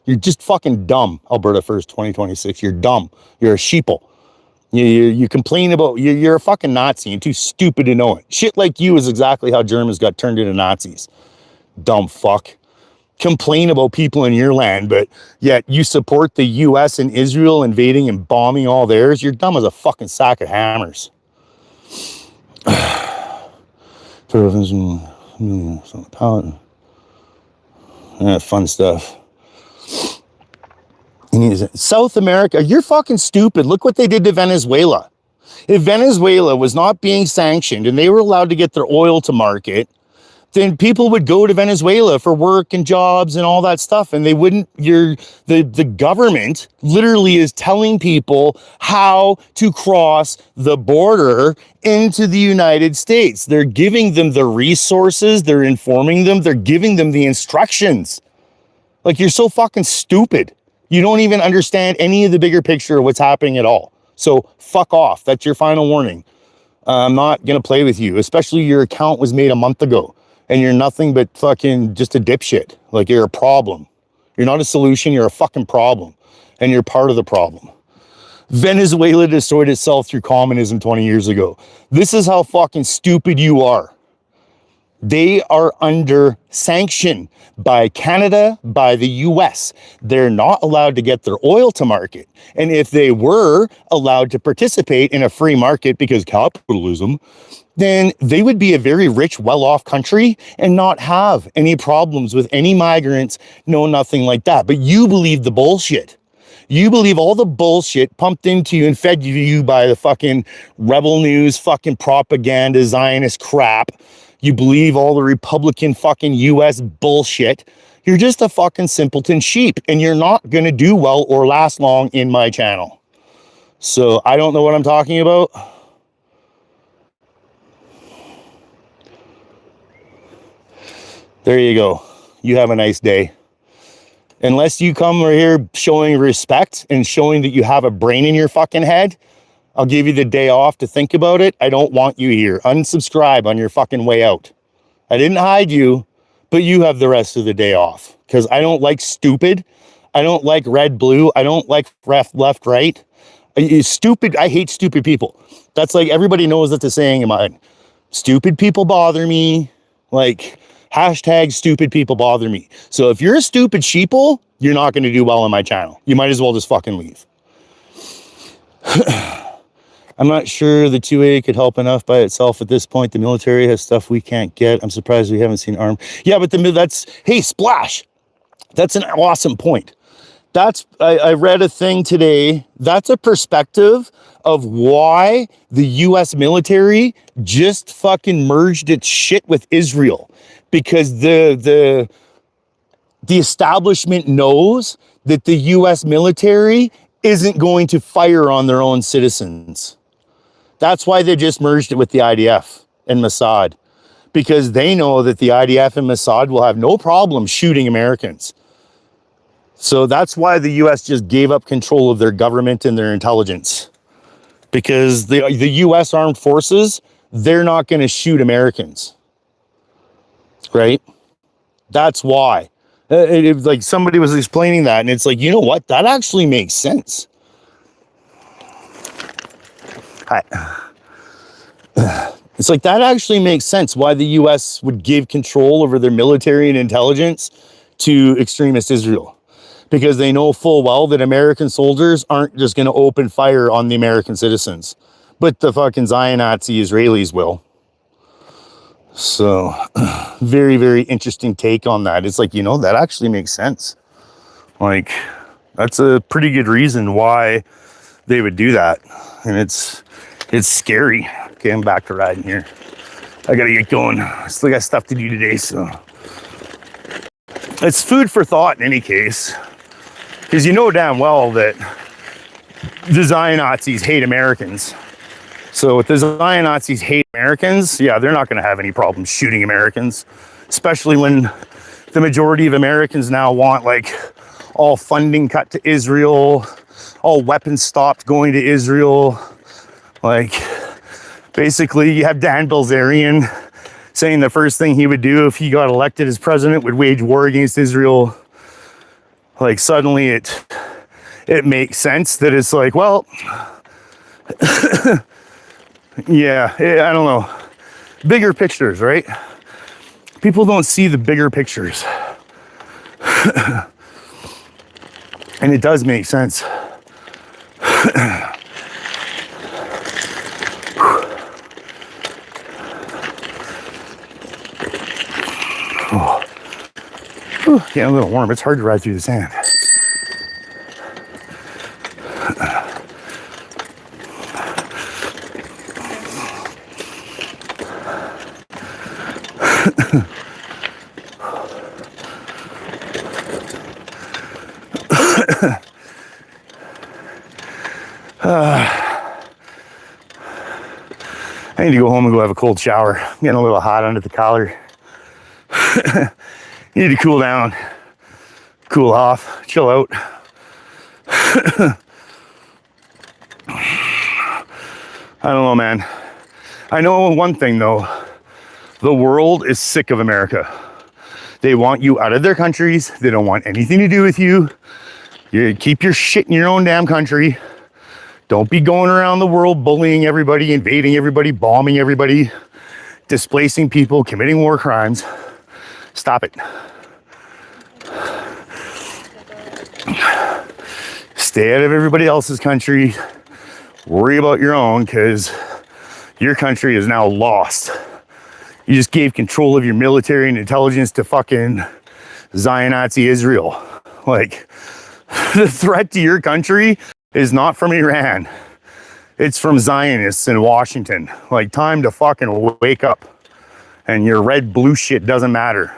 You're just fucking dumb, Alberta First 2026. You're dumb. You're a sheeple. You complain about, you're a fucking Nazi and too stupid to know it. Shit like you is exactly how Germans got turned into Nazis. Dumb fuck. Complain about people in your land, but yet you support the US and Israel invading and bombing all theirs. You're dumb as a fucking sack of hammers. Fun stuff. South America, you're fucking stupid. Look what they did to Venezuela. If Venezuela was not being sanctioned and they were allowed to get their oil to market, then people would go to Venezuela for work and jobs and all that stuff, and they wouldn't. The government literally is telling people how to cross the border into the United States. They're giving them the resources, they're informing them, they're giving them the instructions. Like, you're so fucking stupid. You don't even understand any of the bigger picture of what's happening at all. So fuck off. That's your final warning. I'm not gonna play with you, especially your account was made a month ago. And you're nothing but fucking just a dipshit. Like, you're a problem. You're not a solution, you're a fucking problem. And you're part of the problem. Venezuela destroyed itself through communism 20 years ago. This is how fucking stupid you are. They are under sanction by Canada, by the US. They're not allowed to get their oil to market. And if they were allowed to participate in a free market because capitalism, then they would be a very rich, well-off country and not have any problems with any migrants, no, nothing like that. But you believe the bullshit. You believe all the bullshit pumped into you and fed to you by the fucking rebel news, fucking propaganda, Zionist crap. You believe all the Republican fucking US bullshit. You're just a fucking simpleton sheep, and you're not going to do well or last long in my channel. So I don't know what I'm talking about. There you go. You have a nice day. Unless you come over here showing respect and showing that you have a brain in your fucking head, I'll give you the day off to think about it. I don't want you here. Unsubscribe on your fucking way out. I didn't hide you, but you have the rest of the day off. Because I don't like stupid. I don't like red, blue. I don't like left, right. Stupid. I hate stupid people. That's like, everybody knows that's a saying of mine. Stupid people bother me. Like, hashtag stupid people bother me. So if you're a stupid sheeple, you're not going to do well on my channel. You might as well just fucking leave. I'm not sure the 2A could help enough by itself at this point. The military has stuff we can't get. I'm surprised we haven't seen arm. Yeah, but that's, hey, Splash. That's an awesome point. I read a thing today. That's a perspective of why the US military just fucking merged its shit with Israel. Because the establishment knows that the US military isn't going to fire on their own citizens. That's why they just merged it with the IDF and Mossad. Because they know that the IDF and Mossad will have no problem shooting Americans. So that's why the US just gave up control of their government and their intelligence. Because the US armed forces, they're not going to shoot Americans. Right? That's why. Like somebody was explaining that, and it's like, you know what? That actually makes sense. It's like, that actually makes sense why the US would give control over their military and intelligence to extremist Israel. Because they know full well that American soldiers aren't just going to open fire on the American citizens. But the fucking Zion-Nazi Israelis will. So, very, very interesting take on that. It's like, you know, that actually makes sense. Like, that's a pretty good reason why they would do that. And it's scary. Okay, I'm back to riding here. I gotta get going. I still got stuff to do today, so. It's food for thought in any case. Because you know damn well that the Zion-Nazis hate Americans. So if the Zion-Nazis hate Americans, yeah, they're not going to have any problems shooting Americans, especially when the majority of Americans now want like all funding cut to Israel, all weapons stopped going to Israel. Like, basically you have Dan Bilzerian saying the first thing he would do if he got elected as president would wage war against Israel. Like, suddenly it makes sense that it's like, well, yeah, I don't know. Bigger pictures, right? People don't see the bigger pictures. And it does make sense. Oh. Yeah, a little warm. It's hard to ride through the sand. I need to go home and go have a cold shower. I'm getting a little hot under the collar. Need to cool down, cool off, chill out. I don't know, man. I know one thing though. The world is sick of America. They want you out of their countries. They don't want anything to do with you. You keep your shit in your own damn country. Don't be going around the world bullying everybody, invading everybody, bombing everybody. displacing people, committing war crimes. Stop it. Stay out of everybody else's country. Worry about your own, because your country is now lost. You just gave control of your military and intelligence to fucking Zion Nazi Israel. Like, the threat to your country is not from Iran. It's from Zionists in Washington. Like, time to fucking wake up. And your red blue shit doesn't matter.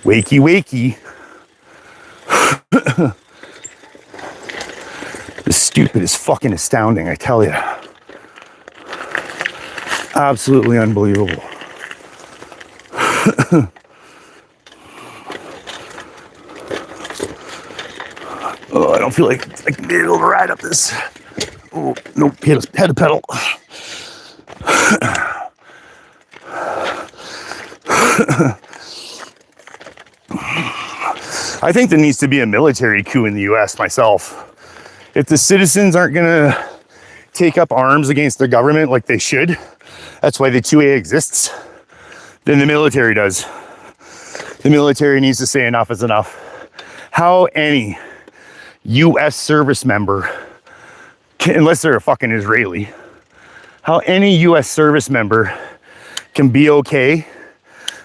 Wakey, wakey. This stupid is fucking astounding, I tell you. Absolutely unbelievable. Oh, I don't feel like I can be able to ride up this. Oh, no, had to pedal. I think there needs to be a military coup in the US myself. If the citizens aren't gonna take up arms against the government like they should, that's why the 2A exists, then the military does. The military needs to say enough is enough. How any US service member, unless they're a fucking Israeli, how any US service member can be okay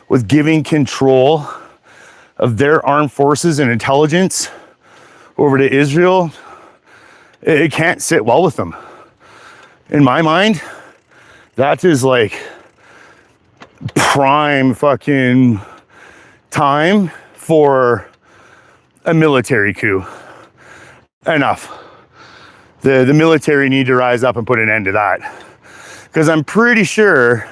with giving control of their armed forces and intelligence over to Israel, it can't sit well with them. In my mind, that is like prime fucking time for a military coup. Enough. The military need to rise up and put an end to that. Because I'm pretty sure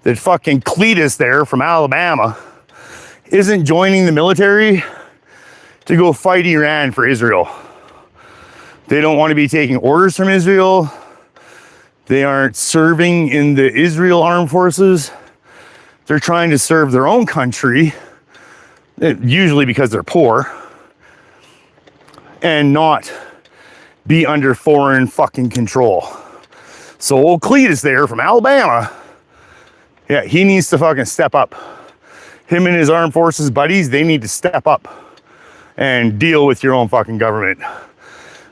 that fucking Cletus there from Alabama isn't joining the military to go fight Iran for Israel. They don't want to be taking orders from Israel. They aren't serving in the Israel armed forces. They're trying to serve their own country, usually because they're poor, and not be under foreign fucking control. So old Cletus there from Alabama, yeah, he needs to fucking step up. Him and his armed forces buddies, they need to step up and deal with your own fucking government.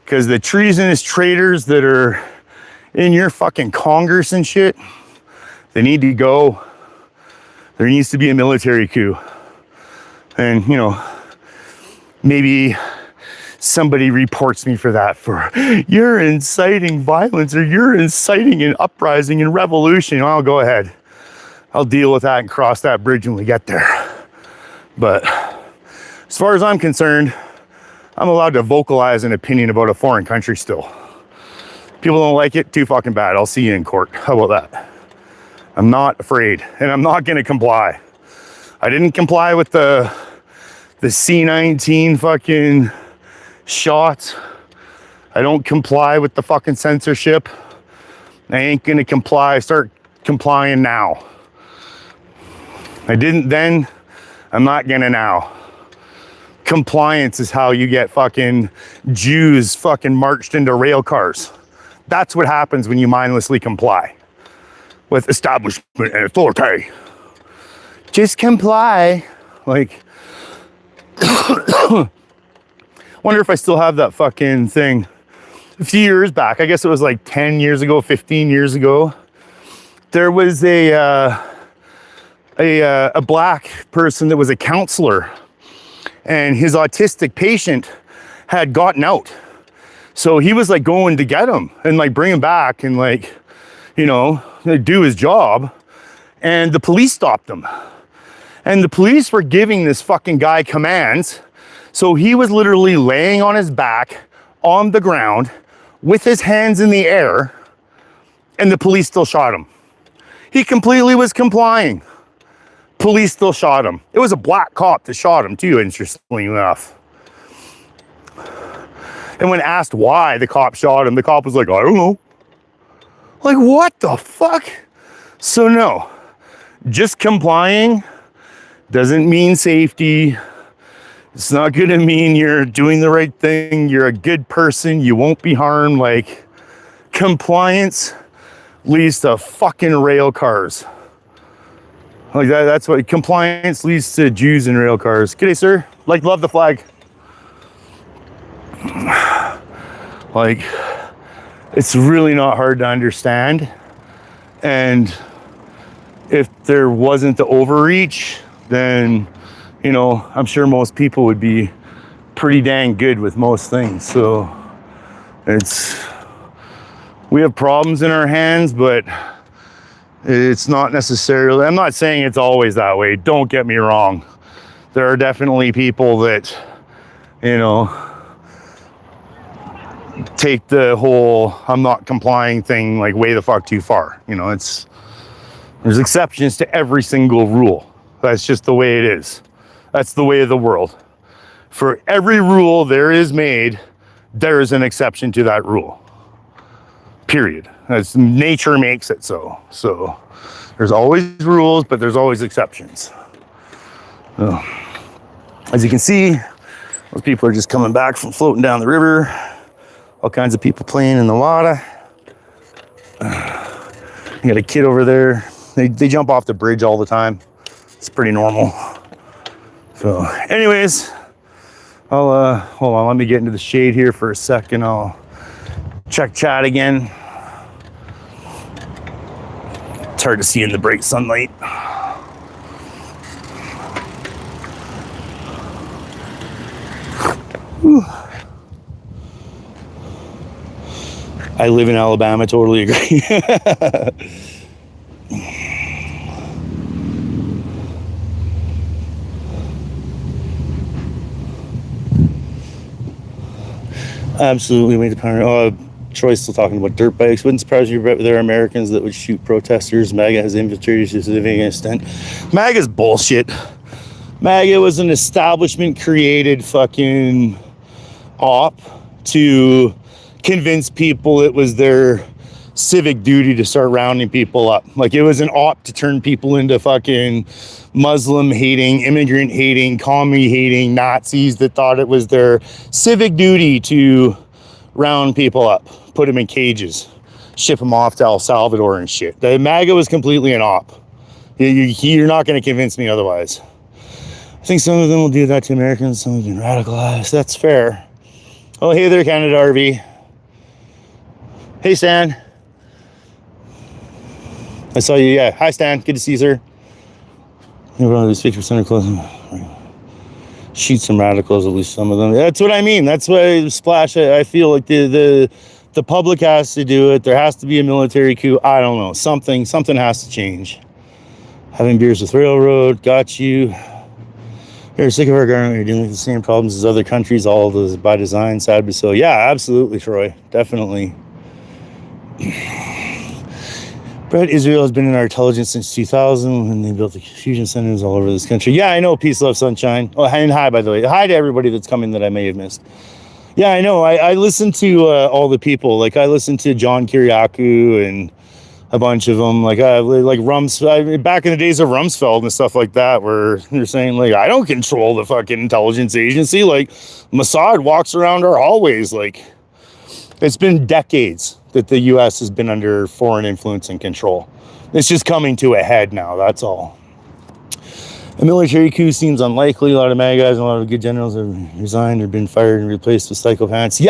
Because the treasonous traitors that are in your fucking Congress and shit, they need to go. There needs to be a military coup. And, you know, maybe somebody reports me for that, for you're inciting violence or you're inciting an uprising and revolution. I'll go ahead. I'll deal with that and cross that bridge when we get there. But as far as I'm concerned, I'm allowed to vocalize an opinion about a foreign country still. People don't like it, too fucking bad. I'll see you in court. How about that? I'm not afraid, and I'm not gonna comply. I didn't comply with the C-19 fucking shots. I don't comply with the fucking censorship. I ain't gonna comply. Start complying now. I didn't then, I'm not gonna now. Compliance is how you get fucking Jews fucking marched into rail cars. That's what happens when you mindlessly comply with establishment and authority. Just comply. Like, wonder if I still have that fucking thing. A few years back, I guess it was like 10 years ago, 15 years ago, there was a black person that was a counselor, and his autistic patient had gotten out. So he was like going to get him and like bring him back and like, you know, do his job. And the police stopped him. And the police were giving this fucking guy commands. So he was literally laying on his back on the ground with his hands in the air, and the police still shot him. He completely was complying. Police still shot him. It was a black cop that shot him too, interestingly enough. And when asked why the cop shot him, the cop was like, I don't know. Like, what the fuck? So no, just complying doesn't mean safety. It's not gonna mean you're doing the right thing. You're a good person. You won't be harmed. Like, compliance leads to fucking rail cars. Like that's what compliance leads to, Jews and rail cars. G'day, sir. Like, love the flag. Like, it's really not hard to understand. And if there wasn't the overreach, then, you know, I'm sure most people would be pretty dang good with most things. So we have problems in our hands, but it's not necessarily, I'm not saying it's always that way. Don't get me wrong. There are definitely people that, you know, take the whole I'm not complying thing like way the fuck too far. You know, there's exceptions to every single rule. That's just the way it is. That's the way of the world. For every rule there is made, there is an exception to that rule. Period. That's, nature makes it so. So there's always rules, but there's always exceptions. So, as you can see, those people are just coming back from floating down the river. All kinds of people playing in the water. You got a kid over there. They jump off the bridge all the time. It's pretty normal. So anyways, I'll hold on, let me get into the shade here for a second. I'll check chat again. It's hard to see in the bright sunlight. Whew. I live in Alabama, totally agree. Absolutely made the power. Troy's still talking about dirt bikes. Wouldn't surprise you, but there are Americans that would shoot protesters. MAGA has infiltrated to a significant extent. MAGA's bullshit. MAGA was an establishment created fucking op to convince people it was their civic duty to start rounding people up. Like, it was an op to turn people into fucking Muslim hating, immigrant hating, commie hating Nazis that thought it was their civic duty to round people up, put them in cages, ship them off to El Salvador and shit. The MAGA was completely an op. You're not going to convince me otherwise. I think some of them will do that to Americans. Some have been radicalized. That's fair. Oh, hey there, Canada RV. Hey, Stan. I saw you. Yeah. Hi, Stan. Good to see you, sir. You're one of these 50% of closing. Shoot some radicals, at least some of them. That's what I mean. That's why Splash. I feel like the public has to do it. There has to be a military coup. I don't know. Something has to change. Having beers with Railroad. Got you. You're sick of our government. You're dealing with the same problems as other countries. All of those by design. Sad but so. Yeah, absolutely, Troy. Definitely. Brett, Israel has been in our intelligence since 2000 when they built the fusion centers all over this country. Yeah, I know. Peace, love, sunshine. Oh, and hi, by the way. Hi to everybody that's coming that I may have missed. Yeah, I know. I listen to all the people. Like, I listen to John Kiriakou and a bunch of them. Like Rumsfeld. Back in the days of Rumsfeld and stuff like that, where they're saying, like, I don't control the fucking intelligence agency. Like, Mossad walks around our hallways. Like, it's been decades that the U.S. has been under foreign influence and control. It's just coming to a head now, that's all. A military coup seems unlikely. A lot of MAGA guys and a lot of good generals have resigned or been fired and replaced with psychopaths.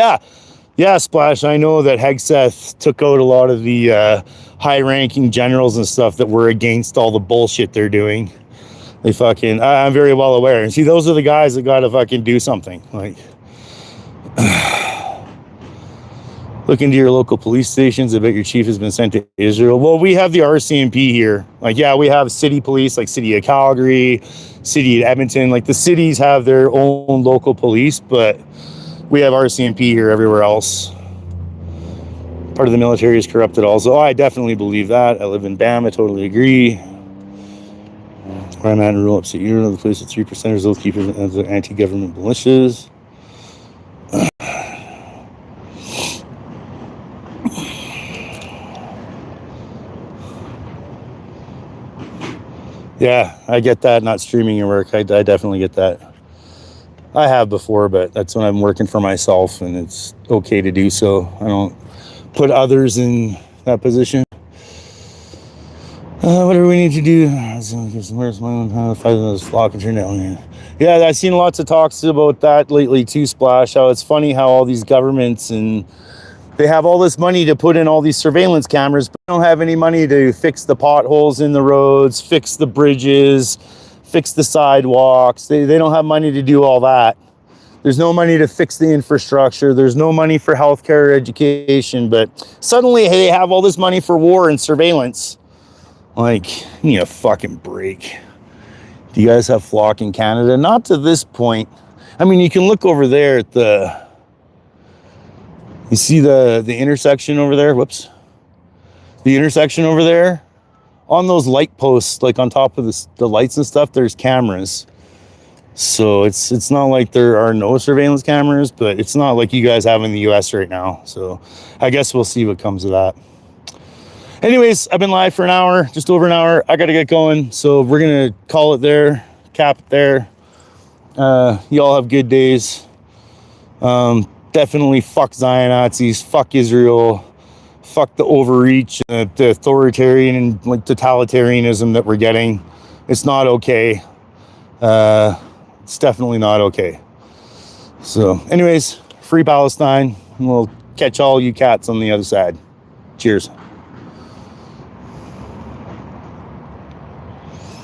Yeah, Splash, I know that Hegseth took out a lot of the high-ranking generals and stuff that were against all the bullshit they're doing. They fucking, I'm very well aware. And see, those are the guys that gotta fucking do something. Like, look into your local police stations. I bet your chief has been sent to Israel. Well, we have the RCMP here. Like, yeah, we have city police, like City of Calgary, City of Edmonton. Like, the cities have their own local police, but we have RCMP here everywhere else. Part of the military is corrupted also. Oh, I definitely believe that. I live in BAM. I totally agree. Where I'm at in rural upstate New York, the place with 3%ers, those keepers, and the anti-government militias. Yeah, I get that, not streaming your work. I definitely get that. I have before, but that's when I'm working for myself, and it's okay to do so. I don't put others in that position. Whatever we need to do. Where's my fight those flock and turn down? Yeah, I've seen lots of talks about that lately too, Splash. How it's funny how all these governments and they have all this money to put in all these surveillance cameras, but don't have any money to fix the potholes in the roads, fix the bridges, fix the sidewalks. They don't have money to do all that. There's no money to fix the infrastructure. There's no money for healthcare or education, but suddenly they have all this money for war and surveillance. Like, you need a fucking break. Do you guys have flock in Canada? Not to this point. I mean, you can look over there at you see the intersection over there? Whoops. The intersection over there? On those light posts, like on top of the lights and stuff, there's cameras. So it's not like there are no surveillance cameras, but it's not like you guys have in the US right now. So I guess we'll see what comes of that. Anyways, I've been live for an hour, just over an hour. I got to get going. So we're going to call it there, cap it there. Y'all have good days. Definitely fuck Zion Nazis, fuck Israel, fuck the overreach, the authoritarian and like totalitarianism that we're getting. It's not okay. It's definitely not okay. So anyways, free Palestine. We'll catch all you cats on the other side. Cheers.